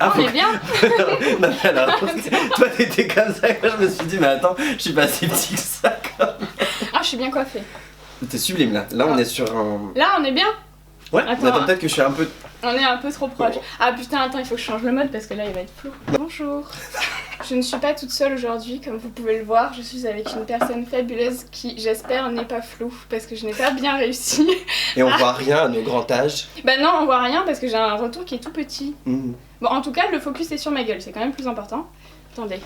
Ah, on est bien. Non mais alors, toi t'étais comme ça et moi je me suis dit mais attends, je suis pas si petit que ça quand même. Ah, je suis bien coiffée. T'es sublime là, là on est sur un... Là, on est bien. Ouais, Attends, attends peut-être que je suis un peu... On est un peu trop proche. Ah putain, attends, il faut que je change le mode parce que là il va être flou. Bonjour. Je ne suis pas toute seule aujourd'hui, comme vous pouvez le voir. Je suis avec une personne fabuleuse qui, j'espère, n'est pas floue parce que je n'ai pas bien réussi. Et on voit rien à nos grands âges. Bah non, on voit rien parce que j'ai un retour qui est tout petit. Mhm. Bon, en tout cas, le focus est sur ma gueule, c'est quand même plus important. Attendez.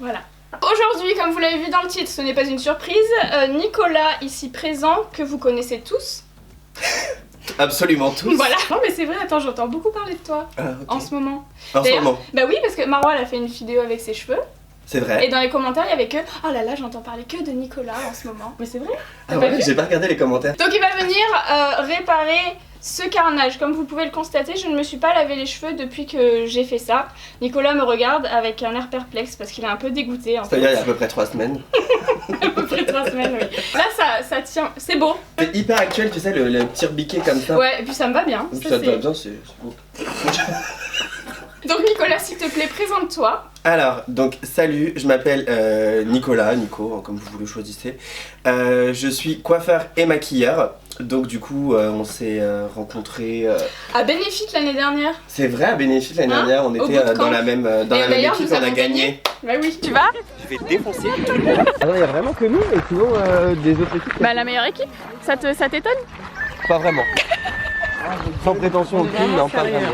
Voilà. Aujourd'hui, comme vous l'avez vu dans le titre, ce n'est pas une surprise. Nicolas, ici présent, que vous connaissez tous. Absolument tous. Voilà. Non mais c'est vrai, attends, j'entends beaucoup parler de toi Ah, ok. en ce moment. En ce D'ailleurs, moment, Bah oui, parce que Marwa, elle a fait une vidéo avec ses cheveux. c'est vrai. Et dans les commentaires, il y avait que oh là là, j'entends parler que de Nicolas en ce moment. Mais c'est vrai. Ah T'as pas ouais, vu j'ai pas regardé les commentaires. Donc il va venir réparer ce carnage. Comme vous pouvez le constater, je ne me suis pas lavé les cheveux depuis que j'ai fait ça. Nicolas me regarde avec un air perplexe parce qu'il est un peu dégoûté en fait. C'est-à-dire il y a à peu près 3 semaines. À peu près 3 semaines, oui. Là ça tient, c'est beau. C'est hyper actuel, tu sais, le petit rebiqué comme ça. Ouais, et puis ça me va bien. Et puis Ça, ça te va c'est- bien, c'est beau. Donc Nicolas, s'il te plaît, présente-toi. Alors, donc salut, je m'appelle Nicolas, Nico, hein, comme vous le choisissez. Je suis coiffeur et maquilleur. Donc du coup, on s'est rencontrés. À Benefit l'année dernière. C'est vrai, à Bénéfice l'année Hein, dernière, on au était bootcamp. dans la même, dans Et la même d'ailleurs, équipe, nous on a avons gagné. Bah oui, tu vas. Je vais défoncer. Ah non, il y a vraiment que nous, et sinon des autres équipes. Bah la meilleure équipe. Ça t'étonne? Pas vraiment. Sans prétention aucune, non, pas vraiment.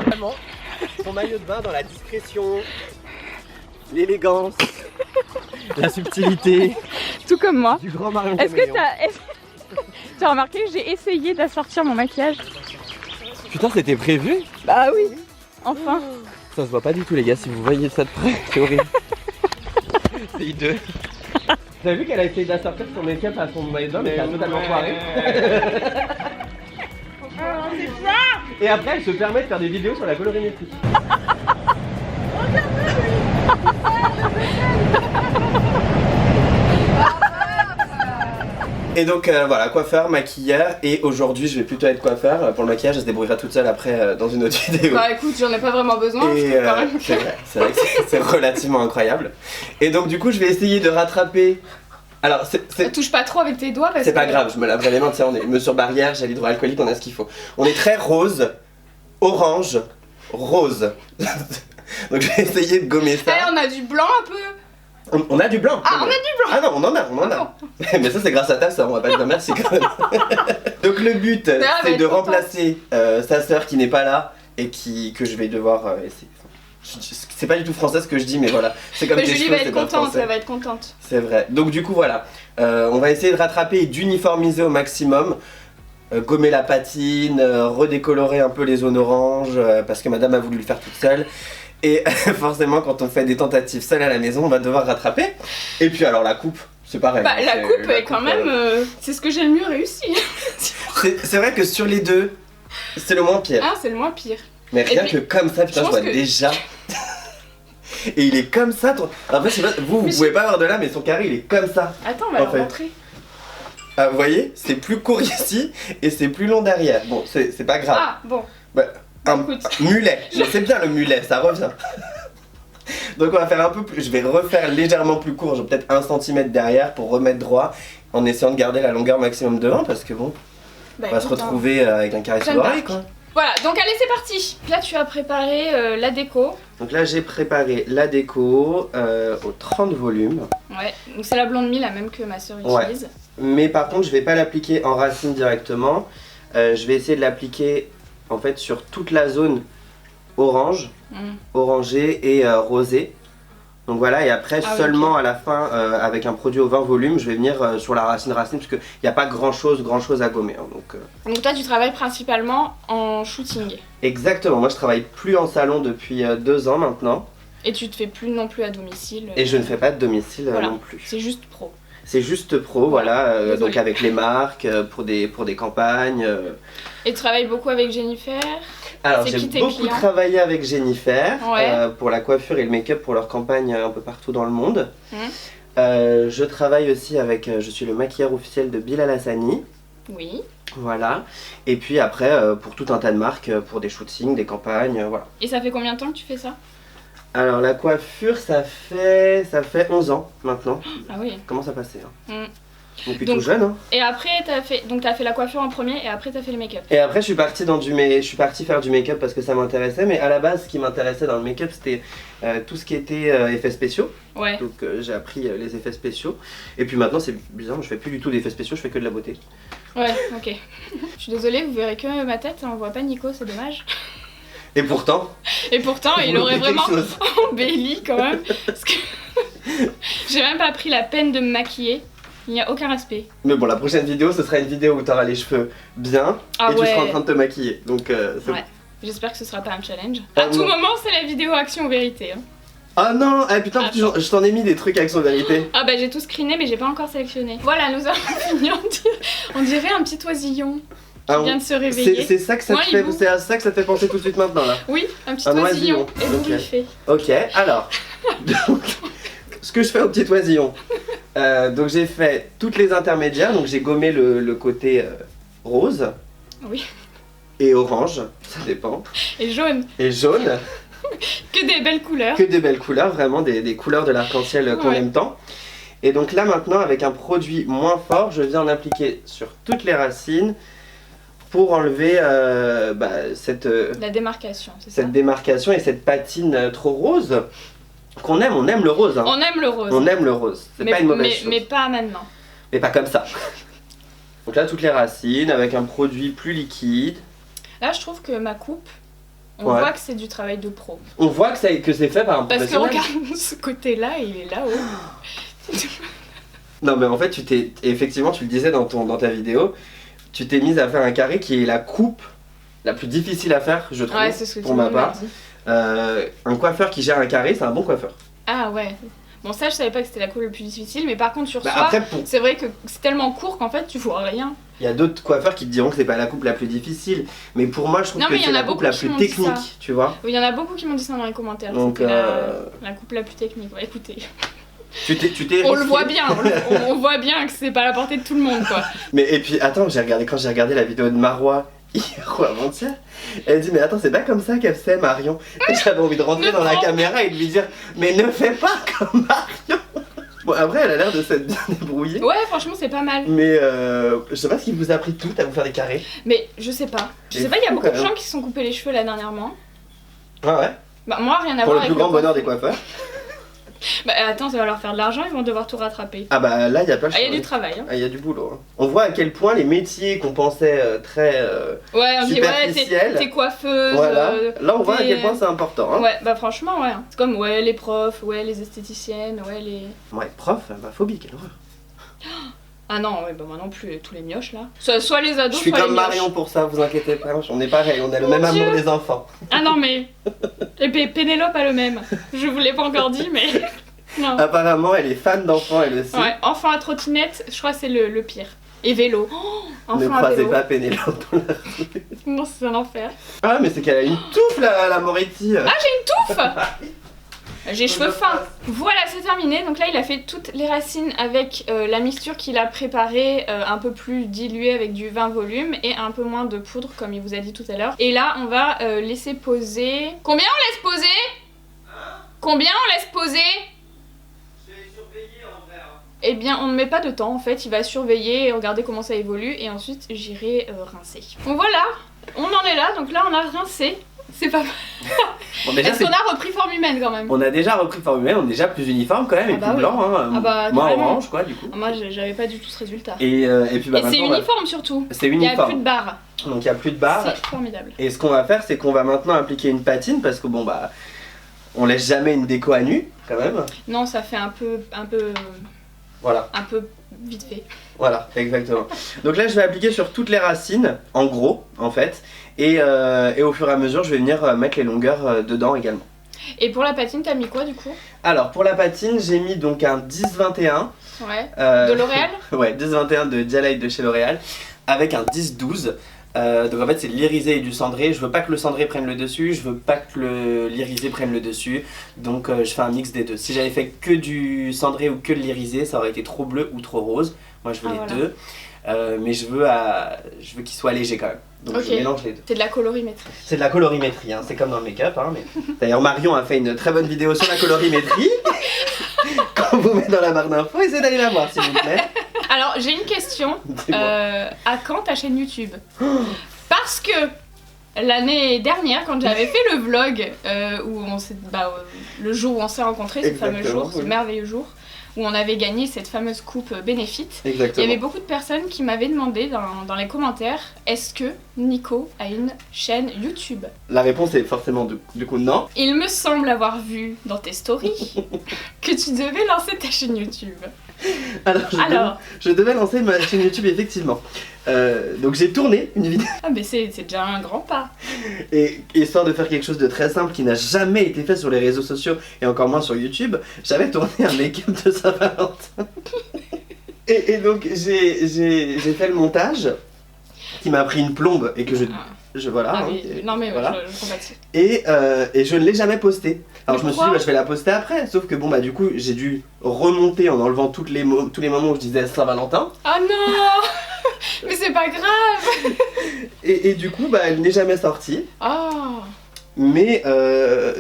Vraiment, son maillot de bain dans la discrétion, l'élégance, la subtilité Tout comme moi. du grand Marion Est-ce que Caméléon. t'as remarqué que j'ai essayé d'assortir mon maquillage? Putain, c'était prévu? Bah oui. Enfin. Ça se voit pas du tout les gars, si vous voyez ça de près, c'est horrible. C'est hideux. T'as vu qu'elle a essayé d'assortir son make-up à son maillot de bain mais ça a totalement foiré. Et après elle se permet de faire des vidéos sur la colorimétrie. Et donc voilà, coiffeur, maquilleur, et aujourd'hui je vais plutôt être coiffeur. Pour le maquillage, elle se débrouillera toute seule après dans une autre vidéo. Bah écoute, j'en ai pas vraiment besoin. Et je trouve quand même que- c'est vrai que c'est relativement incroyable. Et donc du coup je vais essayer de rattraper. Alors Touche pas trop avec tes doigts parce c'est pas que- grave, je me laverai les mains, tiens, on est mesure barrière, gel hydroalcoolique, on a ce qu'il faut. On est très rose, orange, rose. Donc je vais essayer de gommer Eh, ça. on a du blanc un peu. On a du blanc. Ah, on a du blanc. Ah non, on en a. Mais ça c'est grâce à ta soeur, on va pas dire merci quand même. Donc le but elle va c'est être de contente. remplacer sa soeur qui n'est pas là et que je vais devoir essayer. C'est pas du tout français ce que je dis, mais voilà. C'est comme Mais tes Julie cheveux, va c'est être pas contente, français. elle va être contente. C'est vrai. Donc du coup voilà, on va essayer de rattraper et d'uniformiser au maximum. Gommer la patine, redécolorer un peu les zones oranges, parce que madame a voulu le faire toute seule. Et forcément quand on fait des tentatives seule à la maison, on va devoir rattraper. Et puis alors la coupe, c'est pareil. Bah la C'est- coupe est quand même... c'est ce que j'ai le mieux réussi. C'est vrai que sur les deux, c'est le moins pire. Ah, c'est le moins pire. Mais rien puis, que comme ça, putain, je pense vois que- déjà. Et il est comme ça, ton... Après, je sais pas, vous Mais pouvez pas voir de là, mais son carré, il est comme ça. Attends, on va En le fait. montrer. Ah, vous voyez, c'est plus court ici et c'est plus long derrière. Bon, c'est pas grave. Ah, bon. Bah, un écoute. mulet, je sais bien le mulet, ça revient. Donc on va faire un peu plus, je vais refaire légèrement plus court, j'ai peut-être 1 cm derrière pour remettre droit, en essayant de garder la longueur maximum devant, parce que bon, Bah, on va se écoute, hein. retrouver avec un carré sous Jeanne l'oreille d'Arc. quoi. Voilà, donc allez, c'est parti. Là, tu as préparé la déco. Donc là j'ai préparé la déco aux 30 volumes. Ouais, donc c'est la blonde mie, la même que ma soeur Ouais. utilise. Mais par contre je vais pas l'appliquer en racine directement, je vais essayer de l'appliquer en fait sur toute la zone orange, orangée et rosée. Donc voilà, et après Ah oui, seulement à la fin avec un produit aux 20 volumes je vais venir sur la racine parce qu'il n'y a pas grand chose à gommer. Hein, Donc toi, tu travailles principalement en shooting. Exactement, moi je travaille plus en salon depuis 2 ans maintenant Et tu te fais plus non plus à domicile. et je ne fais pas de domicile Voilà. non plus. C'est juste pro. C'est juste pro, voilà, Désolée. donc avec les marques, pour des campagnes. Et tu travailles beaucoup avec Jennifer. Alors C'est j'ai qui tes beaucoup clients? travaillé avec Jennifer Ouais. pour la coiffure et le make-up pour leur campagne un peu partout dans le monde. Mhm. Je travaille aussi avec, je suis le maquilleur officiel de Bilal Hassani. Oui. Voilà. Et puis après, pour tout un tas de marques, pour des shootings, des campagnes, voilà. Et ça fait combien de temps que tu fais ça? Alors la coiffure, ça fait 11 ans maintenant. Ah oui. Comment ça passait hein. Depuis Donc, tout jeune. Hein. Et après, t'as fait la coiffure en premier et après t'as fait le make-up. Et après, je suis parti faire du make-up parce que ça m'intéressait. Mais à la base, ce qui m'intéressait dans le make-up, c'était tout ce qui était effets spéciaux. Ouais. Donc j'ai appris les effets spéciaux. Et puis maintenant, c'est bizarre, je fais plus du tout d'effets spéciaux, je fais que de la beauté. Ouais, ok. Je suis désolée, vous verrez que ma tête, on voit pas Nico, c'est dommage. Et pourtant, il aurait vraiment quelque chose. embelli quand même. Parce que j'ai même pas pris la peine de me maquiller. Il n'y a aucun respect. Mais bon, la prochaine vidéo, ce sera une vidéo où tu auras les cheveux bien et tu seras en train de te maquiller. Donc c'est ouais. J'espère que ce sera pas un challenge. Ah, À tout non. moment, c'est la vidéo action vérité. Hein. Ah non, ah putain, je t'en ai mis des trucs avec son vérité. Ah bah j'ai tout screené mais j'ai pas encore sélectionné. Voilà, nous avons fini, on dirait un petit oisillon qui vient de se réveiller. C'est ça que ça te fait, c'est à ça que ça te fait penser tout de suite maintenant là. Oui, un petit oisillon ébouriffé. Ok, alors, donc, ce que je fais au petit oisillon, donc j'ai fait toutes les intermédiaires, donc j'ai gommé le côté rose. Oui. Et orange, ça dépend. Et jaune. Et jaune. Que des belles couleurs. Que des belles couleurs, vraiment des couleurs de l'arc-en-ciel qu'on aime tant. Et donc là maintenant, avec un produit moins fort, je viens en appliquer sur toutes les racines pour enlever la démarcation, c'est ça? Cette démarcation et cette patine trop rose qu'on aime, on aime le rose. Hein. On aime le rose. On aime le rose, c'est pas une mauvaise chose. Mais pas maintenant. Mais pas comme ça. Donc là, toutes les racines avec un produit plus liquide. Là, je trouve que ma coupe, on voit que c'est du travail de pro. On voit que c'est fait par un professionnel. Parce que regarde, ce côté-là, il est là-haut. Non mais en fait, effectivement, tu le disais dans ta vidéo, tu t'es mise à faire un carré qui est la coupe la plus difficile à faire, je trouve, c'est ce que pour ma part. Un coiffeur qui gère un carré, c'est un bon coiffeur. Ah ouais. Bon ça je savais pas que c'était la coupe la plus difficile, mais par contre sur soi, après, c'est vrai que c'est tellement court qu'en fait tu vois rien. Il y a d'autres coiffeurs qui te diront que c'est pas la coupe la plus difficile, mais pour moi je trouve que c'est la coupe la plus technique, tu vois. Oui, il y en a beaucoup qui m'ont dit ça dans les commentaires, donc la coupe la plus technique. Ouais, écoutez, on le voit bien, on voit bien que c'est pas à la portée de tout le monde quoi. Mais et puis attends, quand j'ai regardé la vidéo de Marois hier ou avant-hier, elle dit mais attends, c'est pas comme ça qu'elle fait Marion. Et j'avais envie de rentrer dans la caméra et de lui dire mais ne fais pas comme Marion. Bon après elle a l'air de s'être bien débrouillée. Ouais franchement c'est pas mal. Mais je sais pas ce qui vous a pris tout à vous faire des carrés. Mais je sais pas. Je sais pas, il y a beaucoup de gens qui se sont coupés les cheveux là dernièrement. Ah ouais. Bah moi rien à voir avec le plus grand bonheur des coiffeurs. Bah attends, ça va leur faire de l'argent, ils vont devoir tout rattraper. Ah bah là il y a pas le choix. Ah il y a du travail. Hein. Ah il y a du boulot. Hein. On voit à quel point les métiers qu'on pensait très on dit superficiels. T'es coiffeuse. Voilà. Là on voit à quel point c'est important. Hein. Ouais bah franchement ouais. C'est comme les profs, les esthéticiennes, les... Ouais prof, bah phobie, quelle horreur. Ah non, bah moi non plus, tous les mioches là. Soit les ados, je suis soit comme les Marion mioches. pour ça, vous inquiétez pas, on est pareil, on a le même amour des enfants. Ah non mais... Et Pénélope a le même. Je vous l'ai pas encore dit mais... Non. Apparemment elle est fan d'enfants elle aussi. Ouais, enfant à trottinette, je crois que c'est le pire. Et vélo. Ne croisez pas Pénélope dans la rue. Non, c'est un enfer. Ah mais c'est qu'elle a une touffe la Moretti. Ah j'ai une touffe. J'ai cheveux fins. Voilà, c'est terminé. Donc là, il a fait toutes les racines avec la mixture qu'il a préparée, un peu plus diluée avec du vin volume et un peu moins de poudre, comme il vous a dit tout à l'heure. Et là, on va laisser poser... Combien on laisse poser? Combien on laisse poser? Je vais surveiller en vrai. Eh bien, on ne met pas de temps, en fait. Il va surveiller et regarder comment ça évolue. Et ensuite, j'irai rincer. Donc voilà, on en est là. Donc là, on a rincé. C'est pas mal. Bon, est-ce qu'on a repris forme humaine quand même? On a déjà repris forme humaine, on est déjà plus uniforme quand même, et plus blanc, hein. Moins orange quoi du coup. Moi j'avais pas du tout ce résultat. Et puis bah, et c'est uniforme surtout. C'est uniforme. Il n'y a plus de barres. Donc il n'y a plus de barres. C'est formidable. Et ce qu'on va faire, c'est qu'on va maintenant appliquer une patine parce que bon bah on laisse jamais une déco à nu quand même. Non, ça fait un peu voilà. Un peu vite fait. Voilà, exactement. Donc là je vais appliquer sur toutes les racines, en gros en fait. Et au fur et à mesure, je vais venir mettre les longueurs dedans également. Et pour la patine, t'as mis quoi du coup? Alors pour la patine, j'ai mis donc un 10-21. Ouais. De L'Oréal. Ouais, 10-21 de Dialight de chez L'Oréal. Avec un 10-12. Donc en fait c'est de l'irisé et du cendré. Je veux pas que le cendré prenne le dessus, je veux pas que l'irisé prenne le dessus. Donc je fais un mix des deux. Si j'avais fait que du cendré ou que de l'irisé, ça aurait été trop bleu ou trop rose. Moi je veux les deux. mais je veux qu'il soit léger quand même. Donc Ok. je mélange les deux. C'est de la colorimétrie. C'est de la colorimétrie, hein. C'est comme dans le make-up. Hein, mais... D'ailleurs Marion a fait une très bonne vidéo sur la colorimétrie. Quand vous mettez dans la barre d'infos, essayez d'aller la voir s'il vous plaît. Alors j'ai une question. Dis-moi. À quand ta chaîne YouTube? Parce que l'année dernière, quand j'avais fait le vlog, où on s'est, le jour où on s'est rencontrés, ce fameux Exactement, jour, ce oui. merveilleux jour, où on avait gagné cette fameuse coupe bénéfice, il y Exactement. avait beaucoup de personnes qui m'avaient demandé dans les commentaires, est-ce que Nico a une chaîne YouTube? La réponse est forcément du coup non. Il me semble avoir vu dans tes stories que tu devais lancer ta chaîne YouTube. Alors, je devais lancer ma chaîne YouTube effectivement. Donc j'ai tourné une vidéo Ah mais c'est déjà un grand pas. et histoire de faire quelque chose de très simple qui n'a jamais été fait sur les réseaux sociaux et encore moins sur YouTube, j'avais tourné un make-up de Saint-Valentin. Et donc j'ai fait le montage qui m'a pris une plombe et que voilà. Ah hein, oui, et non mais voilà. je compatis. Et je ne l'ai jamais posté. Alors Mais je me suis dit pourquoi je vais la poster après, sauf que bon du coup j'ai dû remonter en enlevant tous les moments où je disais Saint-Valentin. Oh non. Mais c'est pas grave. Et du coup elle n'est jamais sortie. Oh. Mais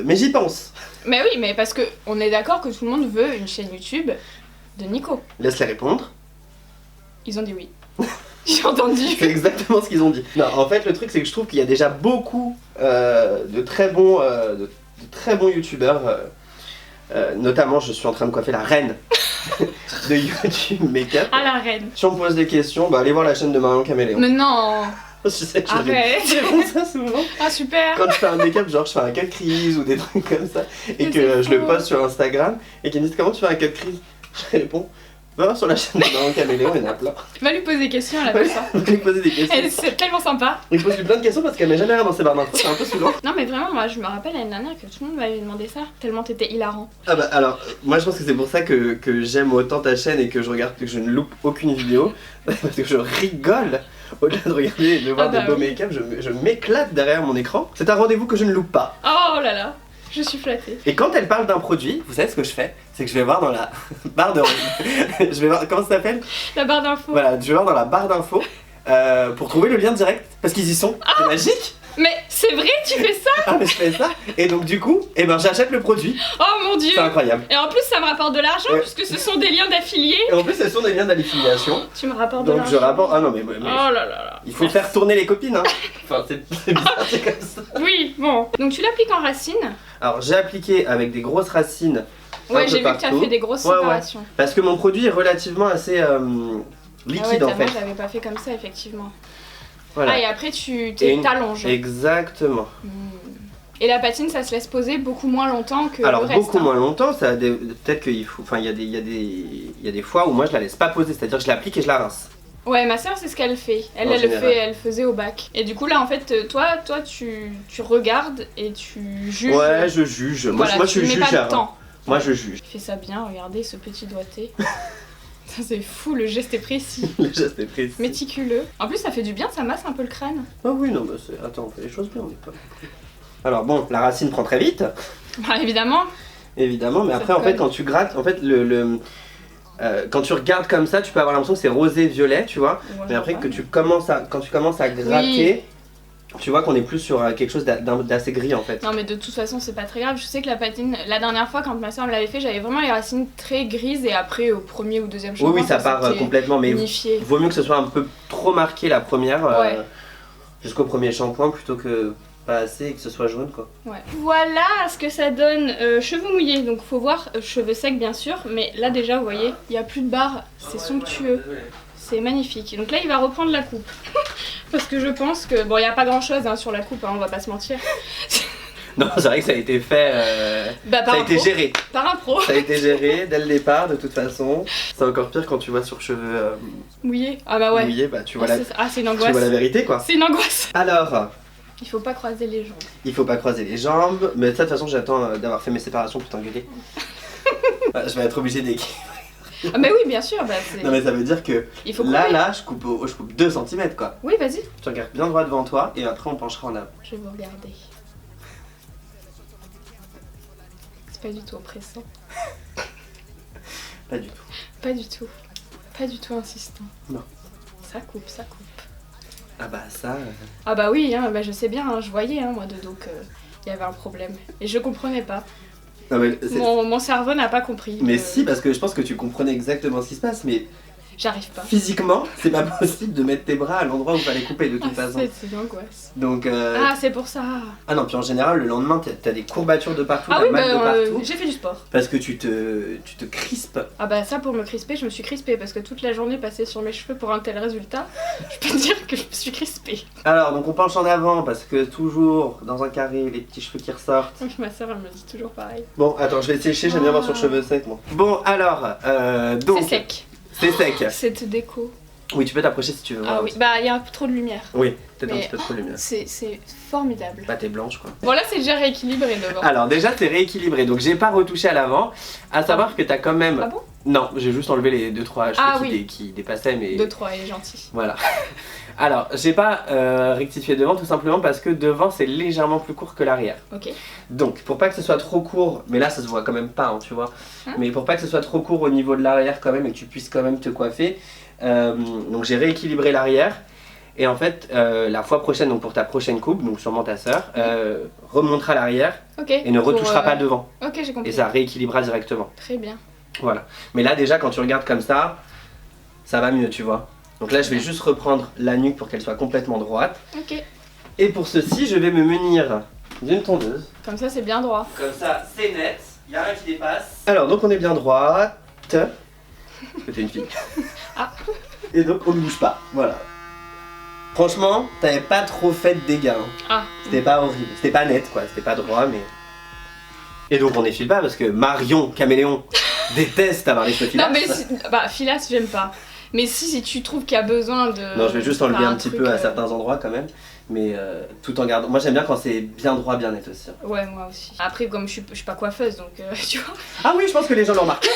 j'y pense. Mais oui, mais parce que on est d'accord que tout le monde veut une chaîne YouTube de Nico. Laisse-les répondre. Ils ont dit oui. J'ai entendu. C'est exactement ce qu'ils ont dit. Non, en fait, le truc, c'est que je trouve qu'il y a déjà beaucoup de très bons youtubeurs. Notamment, je suis en train de coiffer la reine de YouTube Make-up. À la reine. Si on me pose des questions, allez voir la chaîne de Marion Caméléon. Mais non. Je sais que Arrête. je réponds ça souvent. Ah super. Quand je fais un make-up, genre je fais un cut crease ou des trucs comme ça, et Mais que c'est je le faux. poste sur Instagram, et qu'ils me disent comment tu fais un cut crease, je réponds, va voir sur la chaîne de Marion Caméléon, il y en a plein. Va lui poser des questions à la personne. Vous lui poser des questions. C'est tellement sympa. Il pose lui plein de questions parce qu'elle met jamais rien dans ses barres d'infos, c'est un peu saoulant. Non mais vraiment, moi je me rappelle l'année dernière que tout le monde m'avait demandé ça. Tellement t'étais hilarant. Ah bah alors, moi je pense que c'est pour ça que j'aime autant ta chaîne et que je regarde, que je ne loupe aucune vidéo, parce que je rigole. Au-delà de regarder et de voir Ah bah des beaux oui. make-up, je m'éclate derrière mon écran. C'est un rendez-vous que je ne loupe pas. Oh là là. Je suis flattée. Et quand elle parle d'un produit, vous savez ce que je fais? C'est que je vais voir dans la barre de... je vais voir, comment ça s'appelle? La barre d'infos. Voilà, je vais voir dans la barre d'infos pour trouver le lien direct, parce qu'ils y sont. C'est magique. Mais c'est vrai, tu fais ça? Ah mais je fais ça, et donc du coup, j'achète le produit. Oh mon dieu. C'est incroyable. Et en plus ça me rapporte de l'argent Ouais. puisque ce sont des liens d'affiliés. Et en plus, elles sont des liens d'affiliation. Tu me rapportes de Donc l'argent. je rapporte... Ah non mais Oh là là là. il faut faire tourner les copines, hein. Enfin, c'est bizarre, c'est comme ça. Oui, bon. Donc tu l'appliques en racine. Alors j'ai appliqué avec des grosses racines. un Ouais, peu j'ai vu que t'as partout. fait des grosses Ouais, ouais. séparations. Parce que mon produit est relativement assez liquide ah en ouais, fait. moi j'avais pas fait comme ça effectivement. Voilà. Ah et après tu Et t'allonges. Exactement. Et la patine ça se laisse poser beaucoup moins longtemps que Alors le reste. beaucoup hein. moins longtemps, ça a peut-être qu'il faut... Enfin il y a des fois où moi je la laisse pas poser, c'est-à-dire que je l'applique et je la rince. Ouais, ma soeur c'est ce qu'elle fait. En général. Elle faisait au bac. Et du coup là en fait toi tu regardes et tu juges. Ouais, je juge. Voilà, Moi je tu suis mets pas jugeur. de temps. Moi je juge. Il fait ça bien, regardez ce petit doigté. Ça, c'est fou, le geste est précis. Le geste est précis. Méticuleux. En plus ça fait du bien, ça masse un peu le crâne. Ah oui, non, bah c'est... Attends, on fait les choses bien, on est pas... Alors bon, la racine prend très vite, Bah, évidemment. évidemment, mais Ça après en fait colle. quand tu grattes, en fait quand tu regardes comme ça, tu peux avoir l'impression que c'est rosé violet, tu vois. Ouais, Mais après ouais. quand tu commences à gratter, tu vois qu'on est plus sur quelque chose d'assez gris en fait. Non mais de toute façon c'est pas très grave, je sais que la patine, la dernière fois quand ma soeur me l'avait fait, j'avais vraiment les racines très grises et après au premier ou deuxième Oui, shampoing oui, ça part s'était complètement, mais unifié. vaut mieux que ce soit un peu trop marqué la première, Ouais. jusqu'au premier shampoing plutôt que pas assez et que ce soit jaune quoi. Ouais. Voilà ce que ça donne, cheveux mouillés, donc faut voir, cheveux secs bien sûr, mais là déjà vous voyez, il n'y a plus de barre, c'est somptueux. C'est magnifique. Donc là, il va reprendre la coupe. Parce que je pense que... Bon, il n'y a pas grand-chose hein, sur la coupe, hein, on va pas se mentir. Non, c'est vrai que ça a été fait, Bah, ça par a un été pro. géré. Par un pro. Ça a été géré dès le départ de toute façon. C'est encore pire quand tu vois sur cheveux Mouillé. Ah bah ouais. mouillés, bah tu Ah, vois, c'est une tu angoisse. vois la vérité quoi. C'est une angoisse. Alors, Il faut pas croiser les jambes. il faut pas croiser les jambes, mais de toute façon j'attends d'avoir fait mes séparations pour t'engueuler. Je vais être obligé d'équilibrer. Ah mais oui, bien sûr. Bah, c'est- Non mais ça veut dire que Il faut là, couper. je coupe 2 cm quoi. Oui, vas-y. Tu regardes bien droit devant toi et après on penchera en avant. Je vais vous regarder. C'est pas du tout oppressant. Pas du tout. Pas du tout. Pas du tout insistant. Non. ça coupe, ça coupe. Ah bah ça... Ah bah oui, hein, bah je sais bien, hein, je voyais moi de dos qu'il y avait un problème. Et je comprenais pas. Non, mais mon cerveau n'a pas compris. Mais si, parce que je pense que tu comprenais exactement ce qui se passe, mais... J'arrive pas. Physiquement, c'est pas possible de mettre tes bras à l'endroit où il fallait couper de toute façon. C'est l'angoisse. Donc... Ah, c'est pour ça. Ah non, puis en général, le lendemain, t'as des courbatures de partout, Ah t'as oui, mal de partout. j'ai fait du sport. Parce que tu te crispes. Ah bah ça, pour me crisper, je me suis crispée parce que toute la journée passée sur mes cheveux pour un tel résultat, je peux te dire que je me suis crispée. Alors, donc on penche en avant parce que toujours, dans un carré, les petits cheveux qui ressortent. Donc ma soeur, elle me dit toujours pareil. Bon, attends, je vais sécher, j'aime bien avoir sur cheveux secs, moi. Bon, alors, donc... C'est sec. C'est sec. Cette déco. Oui, tu peux t'approcher si tu veux. Ah oui, bah il y a trop de lumière. Oui, peut-être un Mais- petit peu trop de lumière. C'est formidable. Bah, t'es blanche, quoi. Bon là, c'est déjà rééquilibré devant. Alors, déjà, c'est rééquilibré, donc j'ai pas retouché à l'avant. À savoir que t'as quand même... Ah bon? Non, j'ai juste enlevé les 2-3 cheveux Ah qui, oui. qui dépassaient, mais... 2-3, il est gentil. Voilà. Alors, j'ai pas rectifié devant tout simplement parce que devant c'est légèrement plus court que l'arrière. Ok. Donc, pour pas que ce soit trop court, mais là ça se voit quand même pas, hein, tu vois. Hein? Mais pour pas que ce soit trop court au niveau de l'arrière quand même et que tu puisses quand même te coiffer, donc j'ai rééquilibré l'arrière. Et en fait, la fois prochaine, donc pour ta prochaine coupe, donc sûrement ta sœur, remontera l'arrière Ok. et ne retouchera pas devant. Ok, j'ai compris. Et ça rééquilibrera directement. Très bien. Voilà. Mais là déjà, quand tu regardes comme ça va mieux, tu vois. Donc là, je vais juste reprendre la nuque pour qu'elle soit complètement droite. Ok. Et pour ceci, je vais me munir d'une tondeuse. Comme ça, c'est bien droit. Comme ça, c'est net, il n'y a rien qui dépasse. Alors, donc on est bien droite. Parce que t'es une fille. Ah. Et donc, on ne bouge pas. Voilà. Franchement, t'avais pas trop fait de dégâts. Hein. Ah. C'était pas horrible. C'était pas net, quoi. C'était pas droit, mais... Et donc, on n'effile pas parce que Marion, caméléon, déteste avoir les cheveux Non, filasses. mais bah, filasse, j'aime pas. Mais si tu trouves qu'il y a besoin de. Non, je vais juste enlever faire un petit truc, peu à certains endroits quand même. Mais tout en gardant. Moi, j'aime bien quand c'est bien droit, bien net aussi. Ouais, moi aussi. Après, comme je suis pas coiffeuse, donc tu vois. Ah oui, je pense que les gens l'ont remarqué.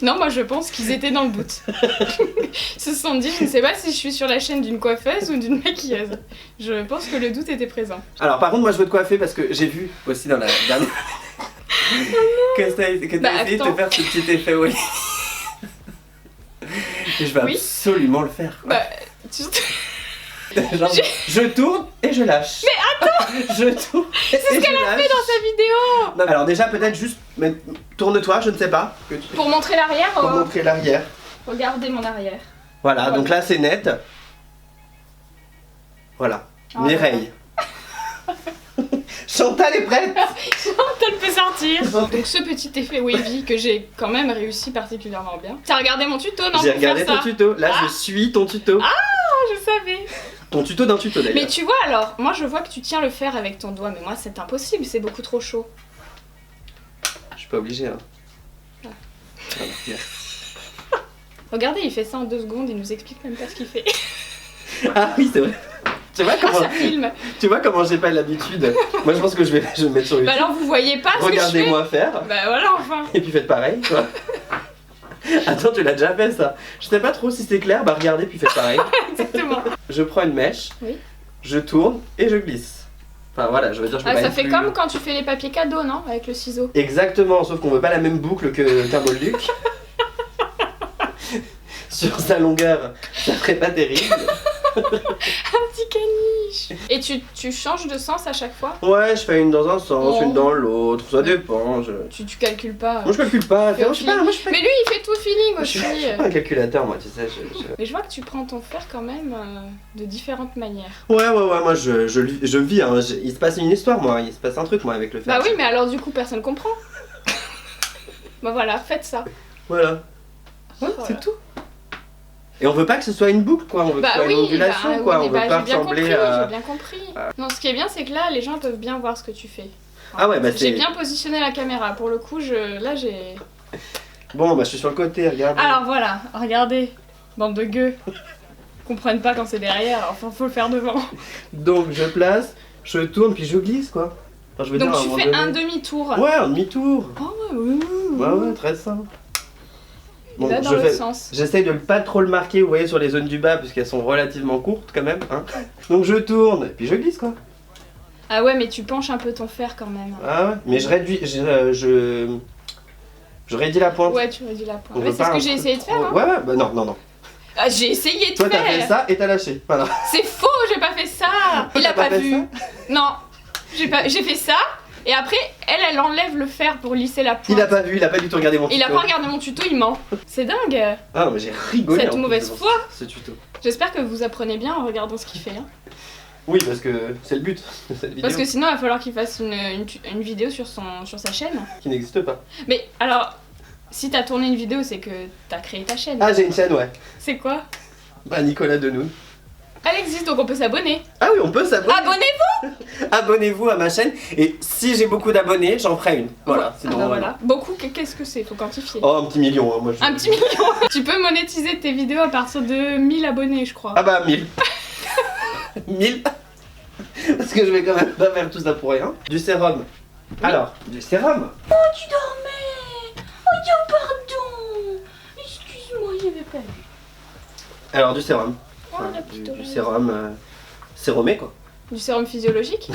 Non, moi je pense qu'ils étaient dans le doute. Ils se sont dit, je ne sais pas si je suis sur la chaîne d'une coiffeuse ou d'une maquilleuse. Je pense que le doute était présent. Alors, par contre, moi, je veux te coiffer parce que j'ai vu aussi dans la dernière. que t'as essayé de te faire ce petit effet, oui. Et je vais Oui. absolument le faire. Quoi. Bah, tu... Genre, je tourne et je lâche. Mais attends Je tourne. C'est ce qu'elle a fait dans sa vidéo. Non, alors déjà peut-être juste tourne-toi, je ne sais pas. Pour montrer l'arrière, Pour montrer l'arrière. regardez mon arrière. Voilà, donc là c'est net. Voilà. Ah, Mireille. Chantal est prête. Elle peut sortir. Donc ce petit effet wavy que j'ai quand même réussi particulièrement bien. T'as regardé mon tuto, non? J'ai pour faire regardé ton ça tuto. Là je suis ton tuto. Ah, je savais. Ton tuto d'un tuto d'ailleurs. Mais tu vois alors, moi je vois que tu tiens le fer avec ton doigt, mais moi c'est impossible, c'est beaucoup trop chaud. Je suis pas obligé hein. Ah. Voilà, merci. Regardez, il fait ça en 2 secondes, il nous explique même pas ce qu'il fait. Ah oui c'est vrai. Tu vois Ah, comment, ça filme. tu vois comment j'ai pas l'habitude. Moi je pense que je vais me mettre sur YouTube. Bah alors vous voyez pas ce que je fais. Regardez-moi faire. Bah voilà enfin. Et puis faites pareil, quoi. Attends, tu l'as déjà fait ça. Je sais pas trop si c'est clair, bah regardez puis faites pareil. Exactement. Je prends une mèche, Oui. je tourne et je glisse. Enfin voilà, je veux dire, je peux Ah, pas ça être fait plus- comme quand tu fais les papiers cadeaux, non? Avec le ciseau. Exactement, sauf qu'on veut pas la même boucle qu'un Bolduc. Sur sa longueur, ça ferait pas terrible. Un petit caniche. Et tu changes de sens à chaque fois? Ouais, je fais une dans un sens, Oh. une dans l'autre, ça dépend. Tu calcules pas. Moi je calcule pas, Fais au moi, je suis pas, feeling. moi, je suis pas- Mais lui il fait tout feeling je aussi. suis pas un calculateur moi, tu sais. Mais je vois que tu prends ton fer quand même de différentes manières. Ouais, moi je vis, hein. Il se passe une histoire moi, il se passe un truc moi avec le fer. Bah oui, mais alors du coup personne comprend. Bah voilà, faites ça. Voilà. Ouais, Voilà. c'est tout. Et on veut pas que ce soit une boucle quoi, on veut que ce Bah soit une oui, ondulation bah, quoi, oui, on mais veut bah, pas j'ai bien ressembler compris, à... j'ai bien compris. Non, ce qui est bien, c'est que là, les gens peuvent bien voir ce que tu fais. Ah ouais, bah c'est... J'ai bien positionné la caméra. Pour le coup, là, j'ai. Bon, bah je suis sur le côté, regarde. Alors voilà, regardez, bande de gueux. Comprennent pas quand c'est derrière. Enfin, faut le faire devant. Donc je place, je tourne puis je glisse quoi. Enfin, je veux Donc dire, à tu moment fais donné- un demi-tour. Ouais, un demi-tour. Oh ouais, Ouais, très simple. Et là, dans je l'autre fais... sens. J'essaye de ne pas trop le marquer, vous voyez, sur les zones du bas, puisqu'elles sont relativement courtes quand même. Hein. Donc je tourne, puis je glisse quoi. Ah ouais, mais tu penches un peu ton fer quand même. Ah ouais, mais je réduis, je réduis la pointe. Ouais, tu réduis la pointe. On Ouais, veut c'est pas ce un que j'ai truc essayé de faire. trop- Hein. Ouais, bah non. Ah, j'ai essayé de Toi t'as fait faire. ça et t'as lâché. Voilà. C'est faux, j'ai pas fait ça. Il T'as a pas fait vu. Non, j'ai fait ça. Et après, elle enlève le fer pour lisser la pointe. Il a pas vu, il a pas du tout regardé mon tuto. Il a pas regardé mon tuto, il ment. C'est dingue. Ah mais j'ai rigolé. Cette en plus mauvaise devant foi. ce tuto. J'espère que vous apprenez bien en regardant ce qu'il fait. Hein. Oui parce que c'est le but de cette vidéo. Parce que sinon, il va falloir qu'il fasse une vidéo sur sa chaîne. Qui n'existe pas. Mais alors, si t'as tourné une vidéo, c'est que t'as créé ta chaîne. Ah j'ai une chaîne ouais. C'est quoi? Bah Nicolas Denoun. Elle existe, donc on peut s'abonner. Ah oui on peut s'abonner. Abonnez-vous. Abonnez-vous à ma chaîne et si j'ai beaucoup d'abonnés j'en ferai une. Voilà. Ah Sinon, bah voilà. Beaucoup, qu'est-ce que c'est? Faut quantifier. Oh un petit million hein, moi je... Un petit million. Tu peux monétiser tes vidéos à partir de 1000 abonnés, je crois. Ah bah 1000. 1000. Parce que je vais quand même pas faire tout ça pour rien. Du sérum. Alors, du sérum. Oh, tu dormais. Oh, Dieu, pardon. Excuse-moi, j'avais pas vu. Alors du sérum. Oh, la du petite oreille. sérum sérumé quoi. Du sérum physiologique.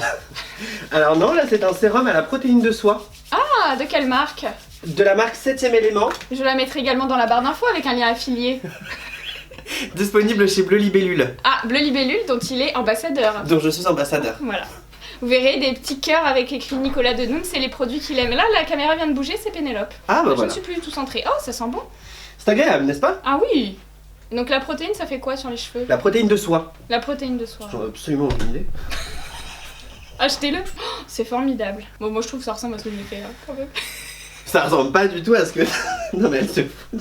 Alors non, là c'est un sérum à la protéine de soie. Ah, de quelle marque? De la marque 7ème élément. Je la mettrai également dans la barre d'infos avec un lien affilié. Disponible chez Bleu Libellule. Ah, Bleu Libellule, dont il est ambassadeur. Dont je suis ambassadeur. Voilà. Vous verrez des petits cœurs avec écrit Nicolas Denoun, c'est les produits qu'il aime. Là, la caméra vient de bouger, c'est Pénélope. Ah bah Je voilà. ne suis plus du tout centrée. Oh, ça sent bon. C'est agréable, n'est-ce pas? Ah oui. Donc la protéine, ça fait quoi sur les cheveux? La protéine de soie. La protéine de soie. J'en ai absolument aucune idée. Achetez-le. Oh, c'est formidable. Bon, moi je trouve que ça ressemble à ce que j'ai fait, hein, quand même. Ça ressemble pas du tout à ce que... Non mais elle se fout.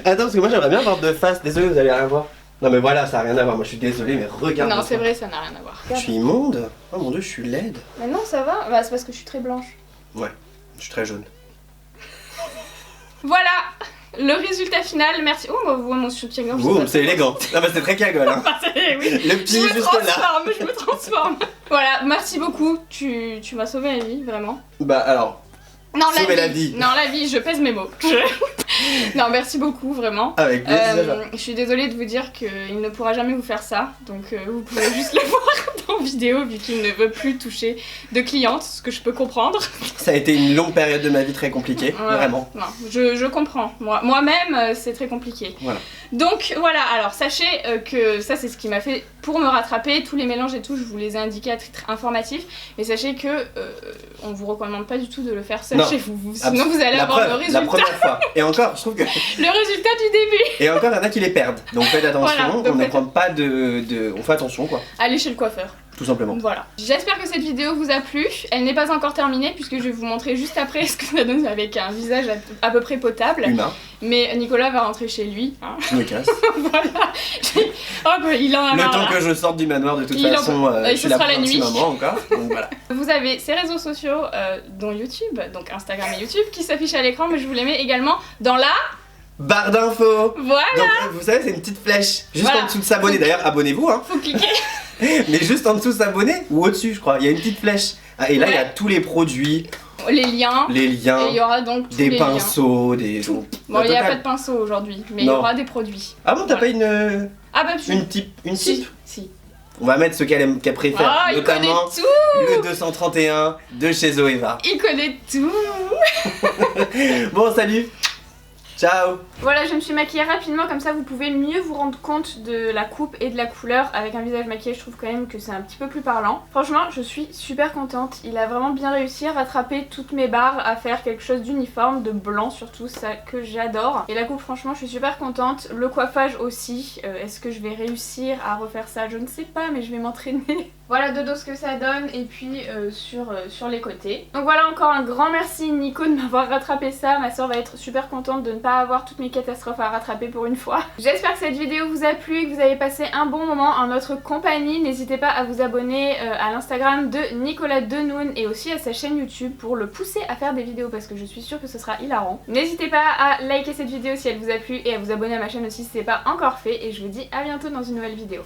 Attends, parce que moi j'aimerais bien avoir de face. Désolé, vous allez rien voir. Non mais voilà, ça a rien à voir. Moi je suis désolé, mais regarde. Non, c'est vrai, ça n'a rien à voir. Je suis immonde. Oh mon dieu, je suis laide. Mais non, ça va. Bah, c'est parce que je suis très blanche. Ouais, je suis très jaune. Voilà le résultat final. Merci. Oh, moi, mon soutien-gorge. Ouh, c'est élégant. Ah bah c'est très cagole hein. Oui. Le pied Je me juste là. transforme, je me transforme. Voilà, merci beaucoup. Tu m'as sauvé la vie, vraiment. Bah alors, Non, sauver la vie. Non, la vie, je pèse mes mots. Non, merci beaucoup, vraiment. avec plaisir. Je suis désolée de vous dire qu'il ne pourra jamais vous faire ça, donc vous pouvez juste le voir dans vidéo vu qu'il ne veut plus toucher de clientes, ce que je peux comprendre. Ça a été une longue période de ma vie très compliquée, Ouais. vraiment. Non, je comprends. Moi-même, c'est très compliqué. Voilà. Donc voilà, alors sachez que ça c'est ce qui m'a fait pour me rattraper. Tous les mélanges et tout, je vous les ai indiqués à titre informatif. Mais sachez que on vous recommande pas du tout de le faire seul Non. chez vous. Sinon vous allez La avoir preuve, le résultat. La première fois. Et encore, je trouve que... Le résultat du début. Et encore, il y en a qui les perdent. Donc faites attention, Voilà, donc on ne faites- prend pas On fait attention quoi, Allez chez le coiffeur. tout simplement. Voilà. J'espère que cette vidéo vous a plu. Elle n'est pas encore terminée puisque je vais vous montrer juste après ce que ça donne avec un visage à peu près potable. Humain, Mais Nicolas va rentrer chez lui. Hein. je me casse. Voilà. Hop, il en a Le marre. temps là. que je sorte du manoir, de toute Il en façon, peut- je ce suis là sera pour la un petit nuit. moment encore. Donc voilà. Vous avez ces réseaux sociaux, dont YouTube, donc Instagram et YouTube, qui s'affichent à l'écran, mais je vous les mets également dans la... Barre d'infos. Voilà. Donc vous savez, c'est une petite flèche juste Voilà. en dessous de s'abonner. D'ailleurs, abonnez-vous, hein. Faut cliquer. Mais juste en dessous s'abonner ou au-dessus, je crois. Il y a une petite flèche. Ah, et là, il y a Ouais. tous les produits, Les liens. les Et il liens, y aura donc tous des les liens. pinceaux, des. Tout. La Bon, il n'y a totale. pas de pinceau aujourd'hui, mais il y Non. aura des produits. Ah bon, t'as Voilà. pas Ah bah si. une type, Si. Si. On va mettre ce qu'elle préfère, Ah, il connaît notamment tout. le 231 de chez Zoeva. Il connaît tout. Bon, salut. Ciao. Voilà, je me suis maquillée rapidement, comme ça vous pouvez mieux vous rendre compte de la coupe et de la couleur. Avec un visage maquillé, je trouve quand même que c'est un petit peu plus parlant. Franchement, je suis super contente. Il a vraiment bien réussi à rattraper toutes mes barres, à faire quelque chose d'uniforme, de blanc surtout, ça que j'adore. Et la coupe, franchement, je suis super contente. Le coiffage aussi. Est-ce que je vais réussir à refaire ça? Je ne sais pas, mais je vais m'entraîner. Voilà de dos ce que ça donne, et puis sur les côtés. Donc voilà, encore un grand merci Nico de m'avoir rattrapé ça. Ma soeur va être super contente de ne pas avoir toutes mes catastrophes à rattraper pour une fois. J'espère que cette vidéo vous a plu et que vous avez passé un bon moment en notre compagnie. N'hésitez pas à vous abonner à l'Instagram de Nicolas Denoun et aussi à sa chaîne YouTube pour le pousser à faire des vidéos parce que je suis sûre que ce sera hilarant. N'hésitez pas à liker cette vidéo si elle vous a plu et à vous abonner à ma chaîne aussi si ce n'est pas encore fait, et je vous dis à bientôt dans une nouvelle vidéo.